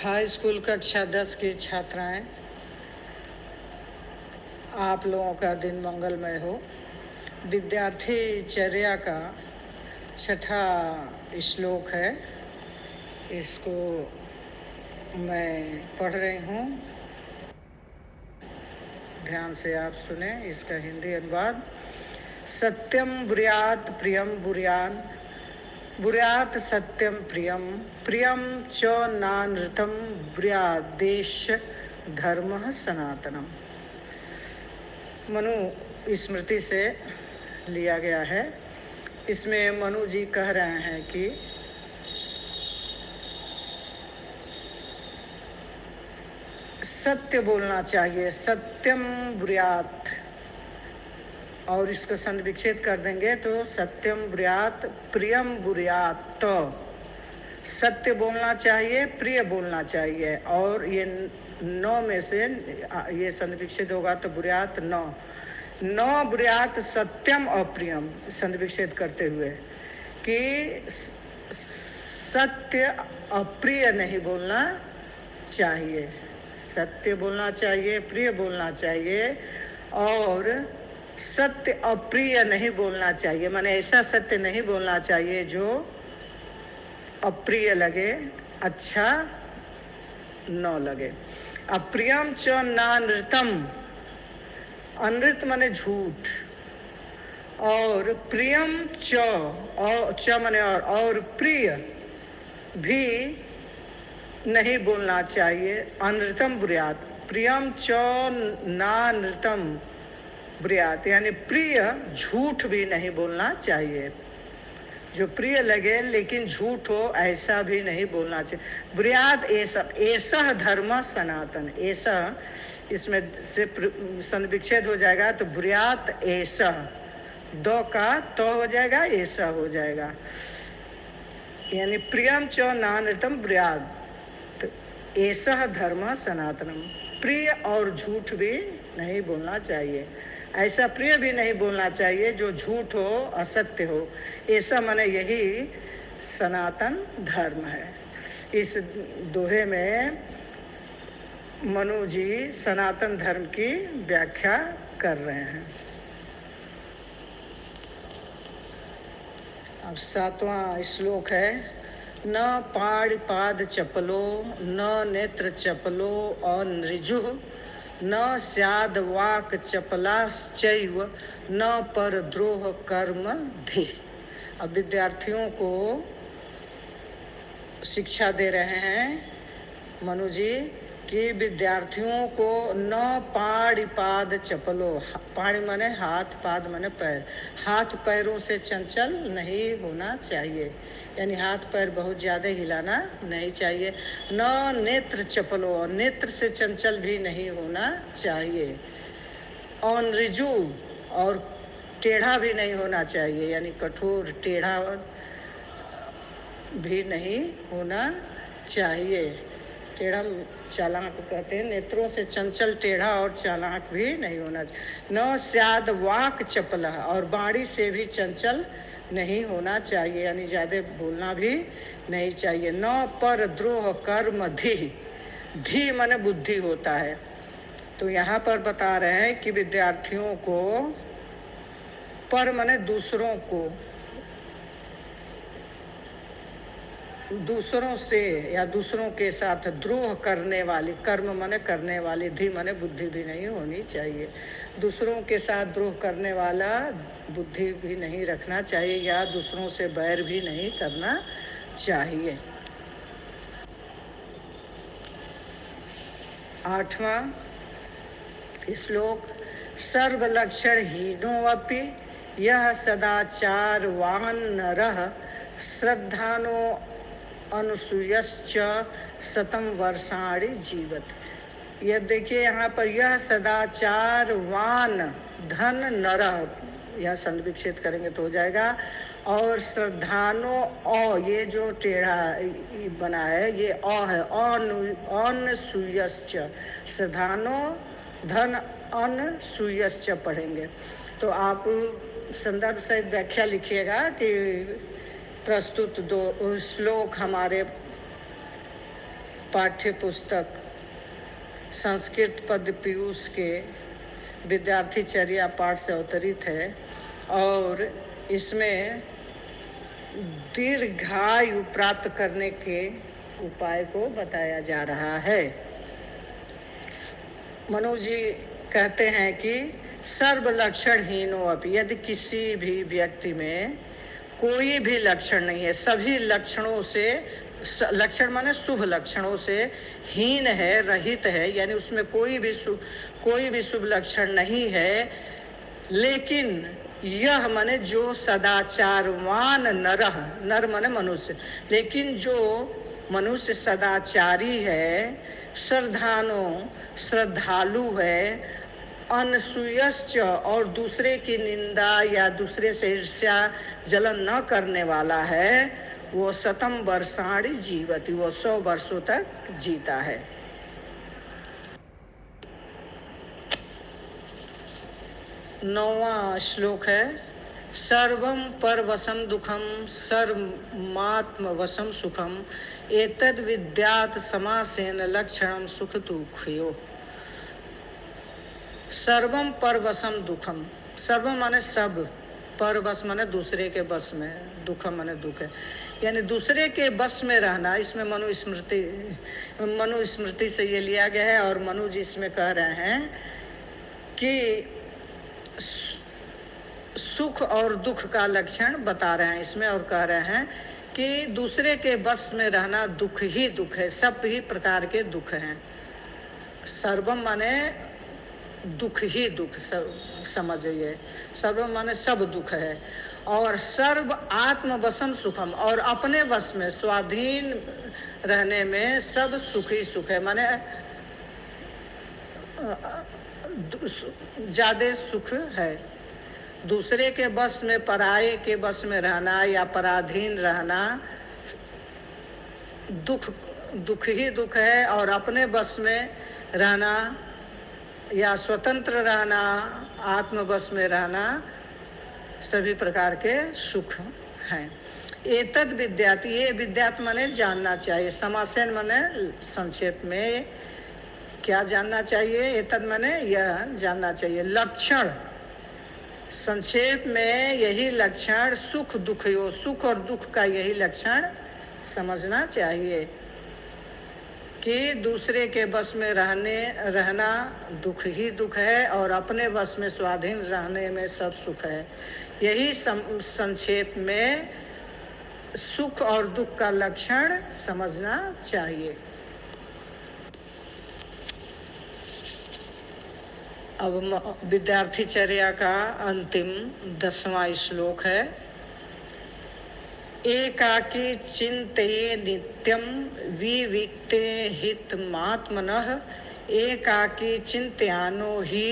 High school कक्षा 10 की छात्राएं, आप लोगों का दिन मंगलमय हो। विद्यार्थी चर्या का छठा श्लोक है, इसको मैं पढ़ रही हूँ, ध्यान से आप सुने। इसका हिंदी अनुवाद। सत्यम बुर्यात प्रियम बुर्यान, बुर्यात सत्यम प्रियम, प्रियम च नानृतम बुर्यादेश धर्म सनातनम। मनु स्मृति से लिया गया है। इसमें मनु जी कह रहे हैं कि सत्य बोलना चाहिए, सत्यम बुर्यात, और इसको संविच्छेद कर देंगे तो सत्यम बुर्यात प्रियम बुर्यात। तो सत्य बोलना चाहिए, प्रिय बोलना चाहिए, और ये नौ में से ये संविच्छेद होगा तो बुर्यात नौ, नौ बुर्यात सत्यम और प्रियम संविच्छेद करते हुए कि सत्य अप्रिय नहीं बोलना चाहिए, सत्य बोलना चाहिए, प्रिय बोलना चाहिए, और सत्य अप्रिय नहीं बोलना चाहिए। माने ऐसा सत्य नहीं बोलना चाहिए जो अप्रिय लगे, अच्छा न लगे। अप्रियम च नानृतम, अनृत माने झूठ, और प्रियम च, और च माने और प्रिय भी नहीं बोलना चाहिए। अनृतम बुर्यात, प्रियम च नानृतम बुर्यात, यानी प्रिय झूठ भी नहीं बोलना चाहिए। जो प्रिय लगे लेकिन झूठ हो ऐसा भी नहीं बोलना चाहिए। बुर्यात ऐसा धर्म सनातन, ऐसा इसमें से संविच्छेद हो जाएगा तो बुर्यात ऐसा, दो का तो हो जाएगा, ऐसा हो जाएगा, यानी प्रियम च नानृतम बुर्यात ऐसा धर्म सनातनम। प्रिय और झूठ भी नहीं बोलना चाहिए, ऐसा प्रिय भी नहीं बोलना चाहिए जो झूठ हो, असत्य हो। ऐसा माने यही सनातन धर्म है। इस दोहे में मनु जी सनातन धर्म की व्याख्या कर रहे हैं। अब 7वां श्लोक है। न पाणिपाद चपलो, न नेत्र चपलो अनृजु, न स्याद वाक चपलाश्चैव, न पर द्रोह कर्म धी। अब विद्यार्थियों को शिक्षा दे रहे हैं मनु जी कि विद्यार्थियों को न पाणिपाद चपलो, पाणि माने हाथ, पाद माने पैर, हाथ पैरों से चंचल नहीं होना चाहिए, यानी हाथ पैर बहुत ज़्यादा हिलाना नहीं चाहिए। न नेत्र चपलो, नेत्र से चंचल भी नहीं होना चाहिए। अनऋजु, और टेढ़ा भी नहीं होना चाहिए, यानी कठोर टेढ़ा भी नहीं होना चाहिए। टेढ़ा चालाक कहते हैं, नेत्रों से चंचल टेढ़ा और चालाक भी नहीं होना चाहिए। न स्याद वाक चपला, और बाणी से भी चंचल नहीं होना चाहिए, यानी ज़्यादा बोलना भी नहीं चाहिए। न पर द्रोह कर्म धी, धी माने बुद्धि होता है। तो यहाँ पर बता रहे हैं कि विद्यार्थियों को, पर माने दूसरों को, दूसरों से या दूसरों के साथ द्रोह करने वाली, कर्म माने करने वाली, धी माने बुद्धि भी नहीं होनी चाहिए। दूसरों के साथ द्रोह करने वाला बुद्धि भी नहीं रखना चाहिए, या दूसरों से बैर भी नहीं करना चाहिए। 8वां श्लोक। सर्वलक्षण हीनोऽपि यह सदाचारवान् नरः, श्रद्धानो अनुसूयश्च शतम वर्षाणि जीवत। यह देखिए यहाँ पर, यह सदाचारवान धन नरः, यह संविच्छेद करेंगे तो हो जाएगा, और श्रद्धानो, अ ये जो टेढ़ा बना है ये अ है, अनुसूयश्च, श्रद्धानो धन अनुसूयश्च पढ़ेंगे। तो आप संदर्भ से व्याख्या लिखिएगा कि प्रस्तुत दो श्लोक हमारे पाठ्य पुस्तक संस्कृत पद पीयूष के विद्यार्थी चर्या पाठ से अवतरित है और इसमें दीर्घायु प्राप्त करने के उपाय को बताया जा रहा है। मनु जी कहते हैं कि सर्व लक्षणहीनो अपि, यदि किसी भी व्यक्ति में कोई भी लक्षण नहीं है, सभी लक्षणों से, लक्षण माने शुभ लक्षणों से हीन है, रहित है, यानी उसमें कोई भी शुभ लक्षण नहीं है, लेकिन यह माने जो सदाचारवान नर माने मनुष्य, लेकिन जो मनुष्य सदाचारी है, श्रद्धालु है, अनसूयश्च और दूसरे की निंदा या दूसरे से ईर्ष्या जलन न करने वाला है, वो शतम वर्षाणि जीवति, वो 100 वर्षों तक जीता है। नौवां श्लोक है, सर्वं परवशं दुखम सर्वमात्म वशम सुखम एतद् विद्यात् समासेन लक्षणं सुख दुःखयो। सर्वम परवशम दुखम, सर्वम माने सब, परवश माने दूसरे के बस में, दुखम माने दुख है, यानी दूसरे के बस में रहना। इसमें मनु स्मृति से ये लिया गया है और मनु जी इसमें कह रहे हैं कि सुख और दुख का लक्षण बता रहे हैं इसमें, और कह रहे हैं कि दूसरे के बस में रहना दुख ही दुख है, सब ही प्रकार के दुख हैं। सर्वम माने दुख ही दुख, समझिए, सर्व माने सब दुख है, और सर्व आत्म वशम सुखम, और अपने वश में स्वाधीन रहने में सब सुख ही सुख है, माने ज्यादा सुख है। दूसरे के बस में, पराये के बस में रहना या पराधीन रहना दुख ही दुख है, और अपने बस में रहना या स्वतंत्र रहना, आत्मवश में रहना सभी प्रकार के सुख हैं। एतद विद्यात, ये विद्यात माने जानना चाहिए, समासेन माने संक्षेप में क्या जानना चाहिए, एतद माने यह जानना चाहिए, लक्षण संक्षेप में यही लक्षण सुख दुखयो, सुख और दुख का यही लक्षण समझना चाहिए कि दूसरे के बस में रहना दुख ही दुख है, और अपने वश में स्वाधीन रहने में सब सुख है। यही संक्षेप में सुख और दुख का लक्षण समझना चाहिए। अब विद्यार्थी चर्या का अंतिम 10वां श्लोक है, एकाकी चिंतये नित्यं विविक्ते हितमात्मनः एकाकी चिंत्यानो ही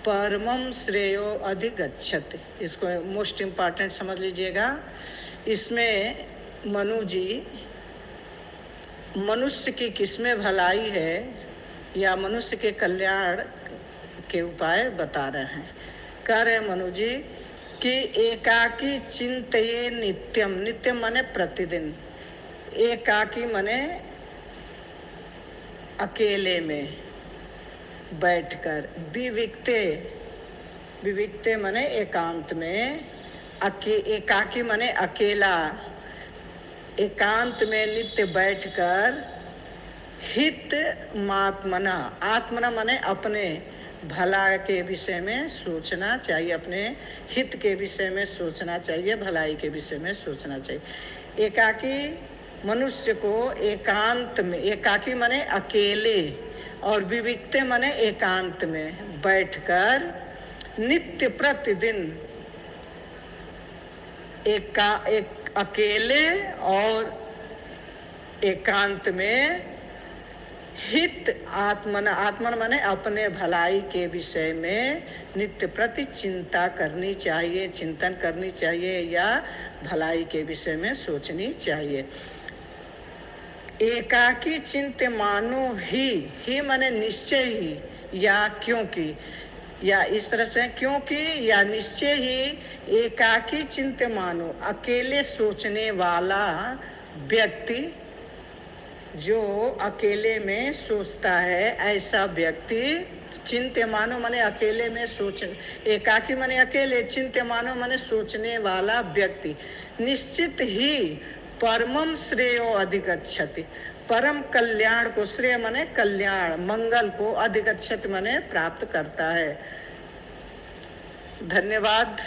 परमं श्रेयो अधिगच्छति। इसको मोस्ट इम्पॉर्टेंट समझ लीजिएगा। इसमें मनु जी मनुष्य की किसमें भलाई है या मनुष्य के कल्याण के उपाय बता रहे हैं। कह रहे हैं मनु जी कि एकाकी चिंतये नित्यम, नित्यम माने प्रतिदिन, एकाकी माने अकेले में बैठकर, विविक्ते माने एकांत में, एकाकी माने अकेला, एकांत में नित्य बैठकर, हित मात्मना, आत्मना माने अपने भला के विषय में सोचना चाहिए, अपने हित के विषय में सोचना चाहिए, भलाई के विषय में सोचना चाहिए। एकाकी मनुष्य को एकांत में, एकाकी माने अकेले, और विविक्ते माने एकांत में बैठकर नित्य प्रतिदिन एक अकेले और एकांत में हित आत्मन, आत्मन माने अपने भलाई के विषय में नित्य प्रति चिंता करनी चाहिए, चिंतन करनी चाहिए या भलाई के विषय में सोचनी चाहिए। एकाकी चिंत्यमानो ही माने निश्चय ही या क्योंकि, या इस तरह से क्योंकि या निश्चय ही एकाकी चिंत्यमानो, अकेले सोचने वाला व्यक्ति जो अकेले में सोचता है ऐसा व्यक्ति, चिंत्यमानो माने अकेले में सोच, एकाकी माने अकेले, चिंत्यमानो माने सोचने वाला व्यक्ति निश्चित ही परमम श्रेयो अधिगच्छति, परम कल्याण को, श्रेय माने कल्याण, मंगल को, अधिगच्छति माने प्राप्त करता है। धन्यवाद।